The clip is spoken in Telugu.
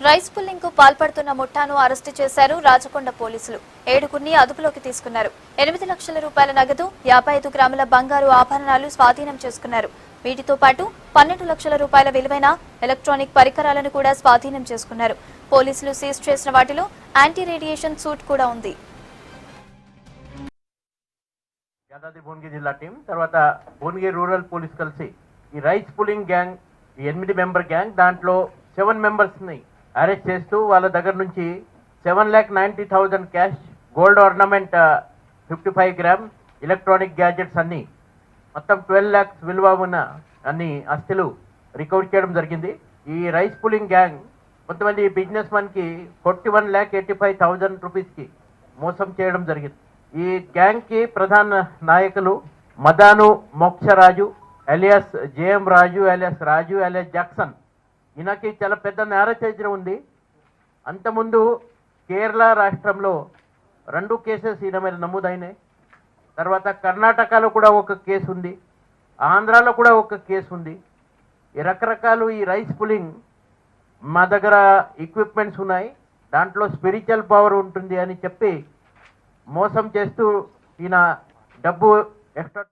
రైస్ పుల్లింగ్ కు పాల్పడుతున్న ముఠాను అరెస్టు చేశారు రాచకొండ పోలీసులు. 7గురిని అదుపులోకి తీసుకున్నారు. 8 లక్షల రూపాయల నగదు, 55 గ్రాముల బంగారు ఆభరణాలు స్వాధీనం చేసుకున్నారు. వీటితో పాటు 12 లక్షల రూపాయల విలువైన ఎలక్ట్రానిక్ పరికరాలను కూడా స్వాధీనం చేసుకున్నారు. పోలీసులు సీజ్ చేసిన వాటిలో యాంటీ రేడియేషన్ సూట్ కూడా ఉంది. యాదాద్రి భువనగిరి జిల్లా టీం తర్వాత భువనగిరి రూరల్ పోలీస్ కలిసి ఈ rice pulling gang 8 member gang దాంట్లో 7 మెంబర్స్ ని అరెస్ట్ చేస్తూ వాళ్ళ దగ్గర నుంచి 7,90,000 cash, gold ornament 55 gram, electronic gadgets అన్ని మొత్తం 12 lakhs విలువ ఉన్న అన్ని ఆస్తులు రికవర్ చేయడం జరిగింది. ఈ రైస్ పుల్లింగ్ గ్యాంగ్ కొంతమంది బిజినెస్ మన్ కి 41,85,000 రూపీస్కి మోసం చేయడం జరిగింది. ఈ గ్యాంగ్ కి ప్రధాన నాయకులు మదాను మోక్షరాజు ఎలియాస్ జేఎం రాజు ఎలియాస్ రాజు ఎలియాస్ జాక్సన్. ఈయనకి చాలా పెద్ద నేర చరిత్ర ఉంది. అంతకుముందు కేరళ రాష్ట్రంలో 2 కేసెస్ ఈయన మీద నమోదైనాయి. తర్వాత కర్ణాటకలో కూడా ఒక కేసు ఉంది, ఆంధ్రాలో కూడా ఒక కేసు ఉంది. ఈ రకరకాలు ఈ రైస్ పుల్లింగ్ మా దగ్గర ఎక్విప్మెంట్స్ ఉన్నాయి, దాంట్లో స్పిరిచువల్ పవర్ ఉంటుంది అని చెప్పి మోసం చేస్తూ ఈయన డబ్బు ఎక్స్ట్రా